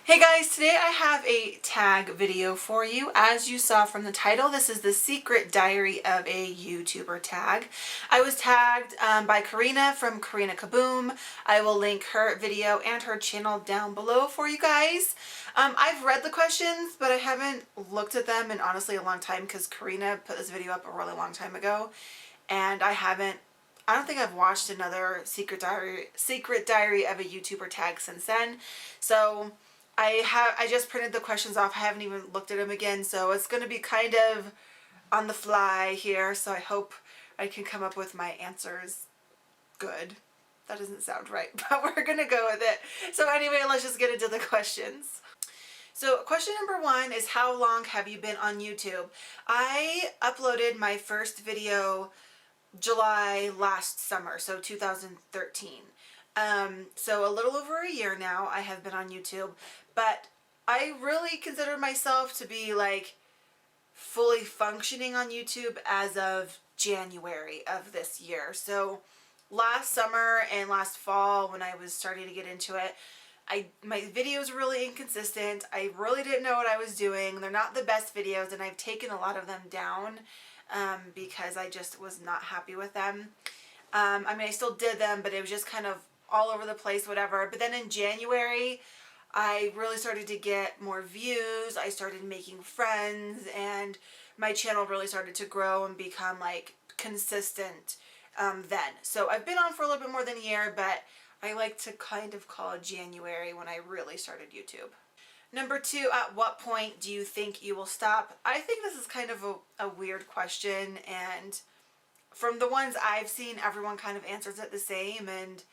Hey guys, today I have a tag video for you. As you saw from the title, this is the secret diary of a YouTuber tag. I was tagged by Karina from Karina Kaboom. I will link her video and her channel down below for you guys. I've read the questions, but I haven't looked at them in honestly a long time because Karina put this video up a really long time ago, and I don't think I've watched another secret diary of a YouTuber tag since then. So I just printed the questions off. I haven't even looked at them again, so it's going to be kind of on the fly here, so I hope I can come up with my answers good. That doesn't sound right, but we're going to go with it. So anyway, let's just get into the questions. So question number one is, how long have you been on YouTube? I uploaded my first video July last summer, so 2013. So a little over a year now I have been on YouTube, but I really consider myself to be like fully functioning on YouTube as of January of this year. So last summer and last fall, when I was starting to get into it, my videos were really inconsistent. I really didn't know what I was doing. They're not the best videos, and I've taken a lot of them down because I just was not happy with them. I mean, I still did them, but it was just kind of all over the place, whatever. But then in January, I really started to get more views. I started making friends, and my channel really started to grow and become like consistent then. So I've been on for a little bit more than a year, but I like to kind of call it January when I really started YouTube. Number two, at what point do you think you will stop? I think this is kind of a weird question, and from the ones I've seen, everyone kind of answers it the same, and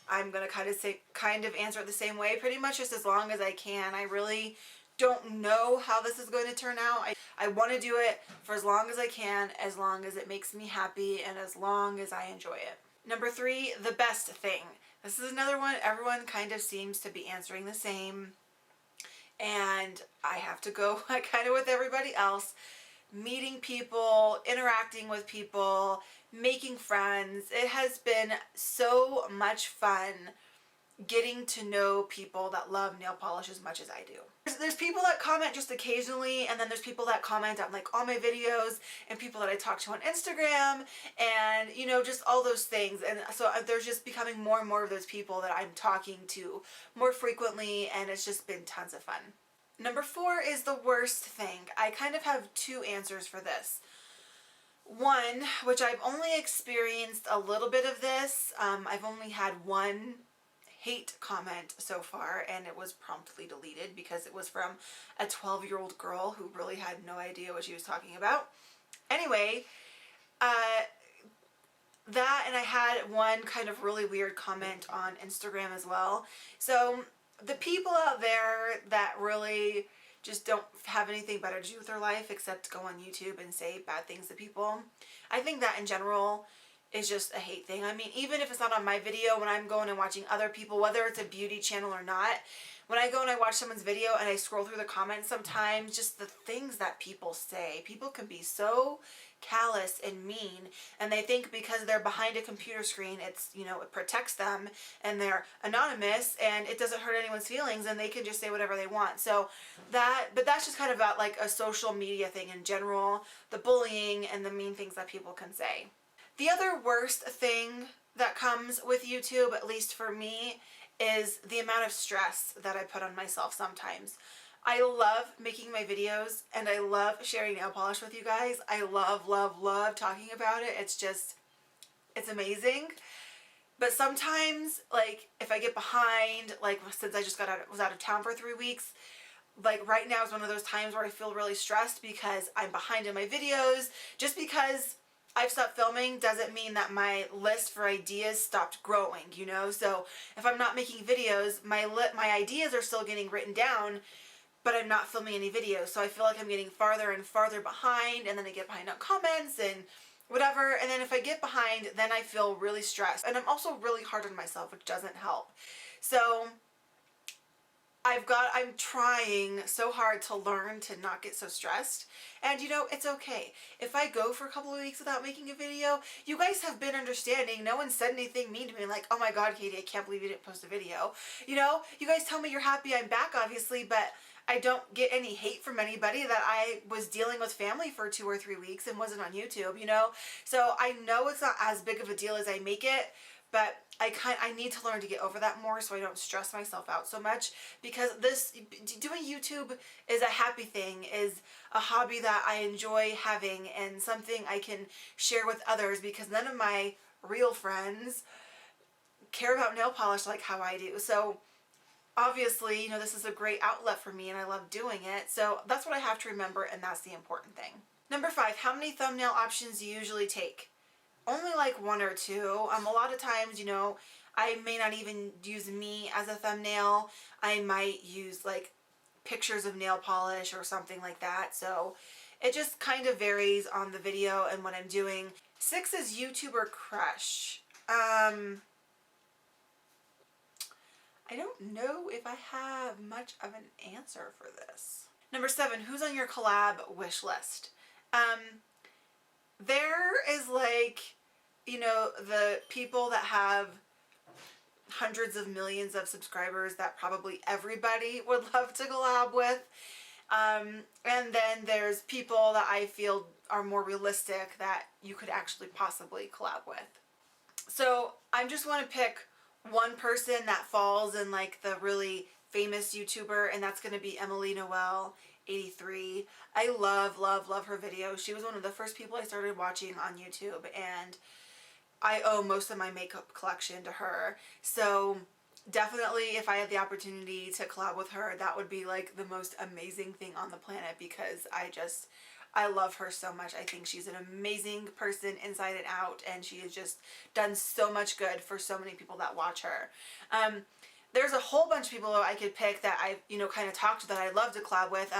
I'm going to kind of answer it the same way, pretty much just as long as I can. I really don't know how this is going to turn out. I want to do it for as long as I can, as long as it makes me happy, and as long as I enjoy it. Number three, the best thing. This is another one everyone kind of seems to be answering the same, and I have to go kind of with everybody else. Meeting people, interacting with people, making friends. It has been so much fun getting to know people that love nail polish as much as I do. There's people that comment just occasionally, and then there's people that comment on like all my videos, and people that I talk to on Instagram, and you know, just all those things. And so there's just becoming more and more of those people that I'm talking to more frequently, and it's just been tons of fun. Number four is the worst thing. I kind of have two answers for this. One, which I've only experienced a little bit of this. I've only had one hate comment so far, and it was promptly deleted because it was from a 12-year-old girl who really had no idea what she was talking about. Anyway, that, and I had one kind of really weird comment on Instagram as well. So the people out there that really just don't have anything better to do with their life except go on YouTube and say bad things to people, I think that in general is just a hate thing. I mean, even if it's not on my video, when I'm going and watching other people, whether it's a beauty channel or not, when I go and I watch someone's video and I scroll through the comments sometimes, just the things that people say. People can be so callous and mean, and they think because they're behind a computer screen, it's, you know, it protects them, and they're anonymous, and it doesn't hurt anyone's feelings, and they can just say whatever they want. So but that's just kind of about like a social media thing in general, the bullying and the mean things that people can say. The other worst thing that comes with YouTube, at least for me, is the amount of stress that I put on myself sometimes. I love making my videos, and I love sharing nail polish with you guys. I love, love, love talking about it. It's just, it's amazing. But sometimes, like, if I get behind, like since I just was out of town for 3 weeks, like right now is one of those times where I feel really stressed because I'm behind in my videos. Just because I've stopped filming doesn't mean that my list for ideas stopped growing, you know? So if I'm not making videos, my ideas are still getting written down, but I'm not filming any videos. So I feel like I'm getting farther and farther behind, and then I get behind on comments and whatever. And then if I get behind, then I feel really stressed. And I'm also really hard on myself, which doesn't help. So I'm trying so hard to learn to not get so stressed. And you know, it's okay. If I go for a couple of weeks without making a video, you guys have been understanding. No one said anything mean to me like, oh my God, Katie, I can't believe you didn't post a video. You know, you guys tell me you're happy I'm back, obviously, but I don't get any hate from anybody that I was dealing with family for 2 or 3 weeks and wasn't on YouTube, you know? So I know it's not as big of a deal as I make it, but I need to learn to get over that more so I don't stress myself out so much, because doing YouTube is a happy thing, is a hobby that I enjoy having and something I can share with others, because none of my real friends care about nail polish like how I do. So obviously, you know, this is a great outlet for me and I love doing it. So that's what I have to remember, and that's the important thing. Number 5, how many thumbnail options do you usually take? Only like 1 or 2. A lot of times, you know, I may not even use me as a thumbnail. I might use like pictures of nail polish or something like that. So it just kind of varies on the video and what I'm doing. 6 is YouTuber crush. I don't know if I have much of an answer for this. Number 7, who's on your collab wish list? There is like, you know, the people that have hundreds of millions of subscribers that probably everybody would love to collab with. And then there's people that I feel are more realistic that you could actually possibly collab with. So I just want to pick one person that falls in like the really famous YouTuber, and that's going to be Emily Noel 83. I love her videos. She was one of the first people I started watching on YouTube, and I owe most of my makeup collection to her. So definitely, if I had the opportunity to collab with her, that would be like the most amazing thing on the planet, because I love her so much. I think she's an amazing person inside and out, and she has just done so much good for so many people that watch her. There's a whole bunch of people I could pick that I, you know, kind of talked to that I'd love to collab with.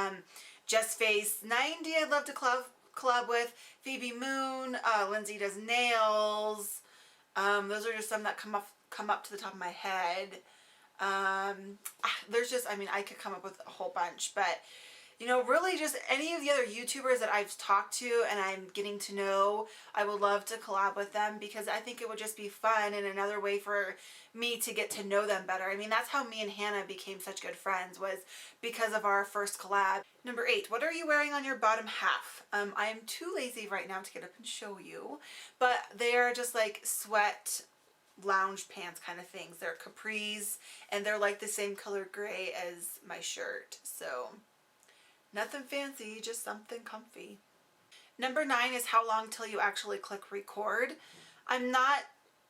JustFace90 I'd love to collab with. Phoebe Moon, Lindsay Does Nails. Those are just some that come up to the top of my head. There's just, I mean, I could come up with a whole bunch, but you know, really just any of the other YouTubers that I've talked to and I'm getting to know, I would love to collab with them, because I think it would just be fun and another way for me to get to know them better. I mean, that's how me and Hannah became such good friends, was because of our first collab. Number 8, what are you wearing on your bottom half? I am too lazy right now to get up and show you, but they are just like sweat lounge pants kind of things. They're capris, and they're like the same color gray as my shirt. So nothing fancy, just something comfy. Number 9 is how long till you actually click record. I'm not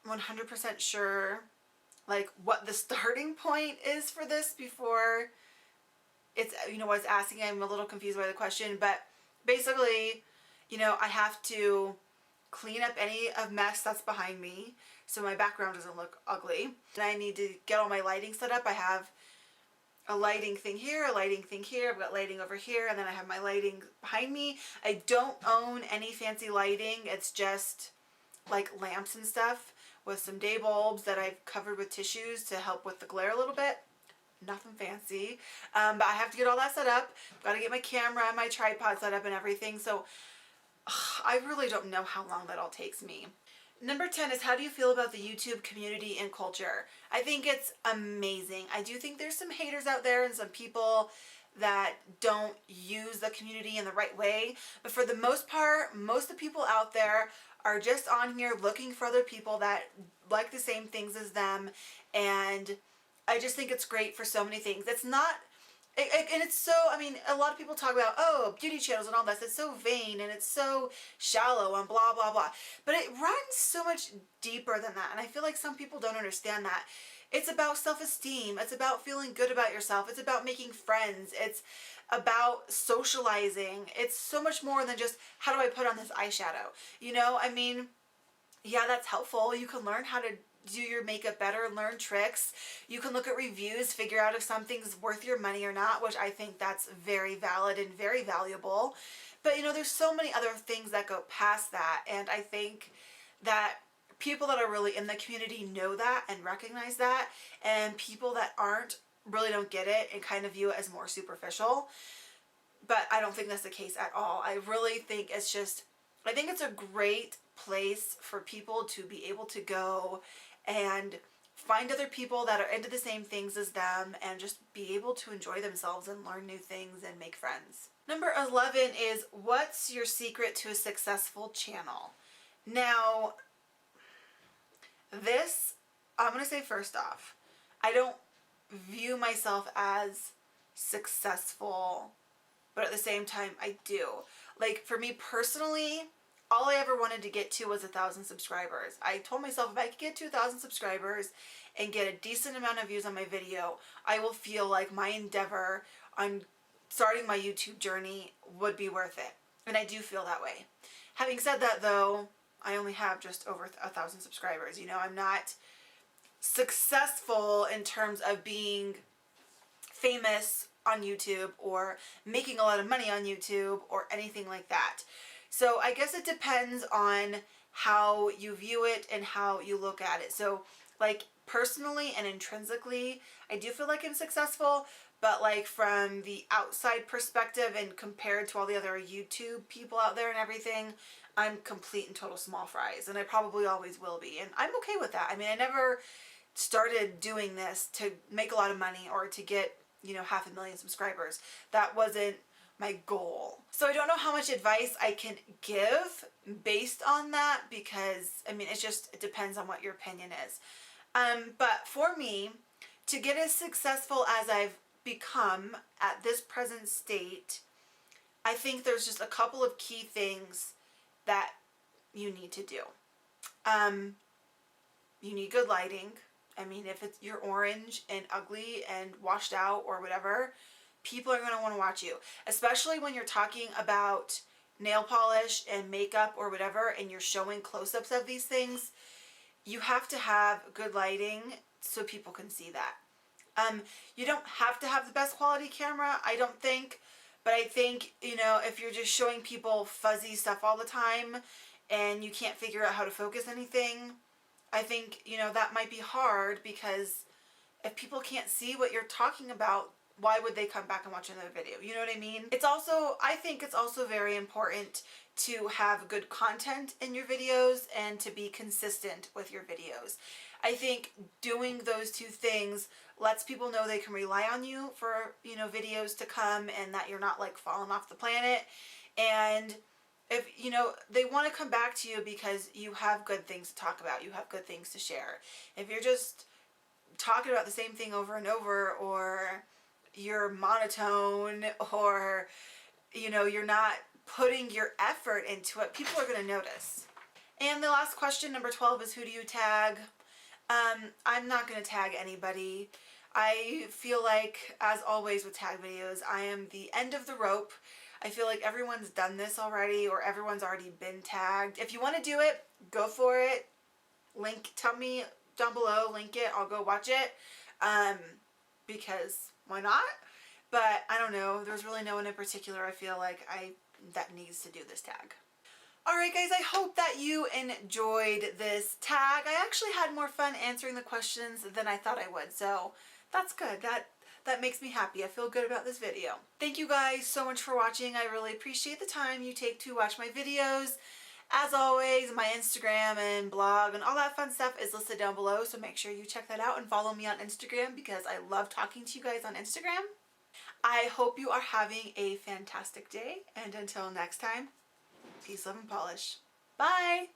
100% sure like what the starting point is for this before it's, you know, what's asking. I'm a little confused by the question, but basically, you know, I have to clean up any of mess that's behind me so my background doesn't look ugly. And I need to get all my lighting set up. I have a lighting thing here, a lighting thing here, I've got lighting over here, and then I have my lighting behind me. I don't own any fancy lighting. It's just like lamps and stuff with some day bulbs that I've covered with tissues to help with the glare a little bit. Nothing fancy. But I have to get all that set up. Got to get my camera and my tripod set up and everything. So I really don't know how long that all takes me. Number 10 is how do you feel about the YouTube community and culture? I think it's amazing. I do think there's some haters out there and some people that don't use the community in the right way. But for the most part, most of the people out there are just on here looking for other people that like the same things as them. And I just think it's great for so many things. It's not... And it's so, I mean, a lot of people talk about, oh, beauty channels and all this. It's so vain and it's so shallow and blah, blah, blah. But it runs so much deeper than that. And I feel like some people don't understand that. It's about self-esteem. It's about feeling good about yourself. It's about making friends. It's about socializing. It's so much more than just, how do I put on this eyeshadow? You know, I mean, yeah, that's helpful. You can learn how to do your makeup better, learn tricks. You can look at reviews, figure out if something's worth your money or not, which I think that's very valid and very valuable. But you know, there's so many other things that go past that, and I think that people that are really in the community know that and recognize that, and people that aren't really don't get it and kind of view it as more superficial. But I don't think that's the case at all. I really think it's just, I think it's a great place for people to be able to go and find other people that are into the same things as them and just be able to enjoy themselves and learn new things and make friends. Number 11 is, what's your secret to a successful channel? Now, this, I'm going to say first off, I don't view myself as successful, but at the same time I do. Like, for me personally, all I ever wanted to get to was 1,000 subscribers. I told myself if I could get to 1,000 subscribers and get a decent amount of views on my video, I will feel like my endeavor on starting my YouTube journey would be worth it. And I do feel that way. Having said that though, I only have just over 1,000 subscribers. You know, I'm not successful in terms of being famous on YouTube or making a lot of money on YouTube or anything like that. So I guess it depends on how you view it and how you look at it. So like personally and intrinsically, I do feel like I'm successful, but like from the outside perspective and compared to all the other YouTube people out there and everything, I'm complete and total small fries, and I probably always will be. And I'm okay with that. I mean, I never started doing this to make a lot of money or to get, you know, 500,000 subscribers. That wasn't my goal. So I don't know how much advice I can give based on that, because I mean, it depends on what your opinion is. But for me, to get as successful as I've become at this present state, I think there's just a couple of key things that you need to do. You need good lighting. I mean, if you're orange and ugly and washed out or whatever, people are going to want to watch you, especially when you're talking about nail polish and makeup or whatever, and you're showing close-ups of these things. You have to have good lighting so people can see that. You don't have to have the best quality camera, I don't think, but I think, you know, if you're just showing people fuzzy stuff all the time and you can't figure out how to focus anything, I think, you know, that might be hard, because if people can't see what you're talking about, why would they come back and watch another video? You know what I mean? It's also, I think it's also very important to have good content in your videos and to be consistent with your videos. I think doing those two things lets people know they can rely on you for, you know, videos to come, and that you're not like falling off the planet. And if, you know, they want to come back to you because you have good things to talk about, you have good things to share. If you're just talking about the same thing over and over, or you're monotone, or, you know, you're not putting your effort into it, people are going to notice. And the last question, number 12, is who do you tag? I'm not going to tag anybody. I feel like, as always with tag videos, I am the end of the rope. I feel like everyone's done this already, or everyone's already been tagged. If you want to do it, go for it. Tell me down below, link it, I'll go watch it. Because why not? But I don't know, there's really no one in particular I feel like that needs to do this tag. Alright guys, I hope that you enjoyed this tag. I actually had more fun answering the questions than I thought I would, so that's good. That makes me happy. I feel good about this video. Thank you guys so much for watching. I really appreciate the time you take to watch my videos. As always, my Instagram and blog and all that fun stuff is listed down below, so make sure you check that out and follow me on Instagram, because I love talking to you guys on Instagram. I hope you are having a fantastic day, and until next time, peace, love, and polish. Bye!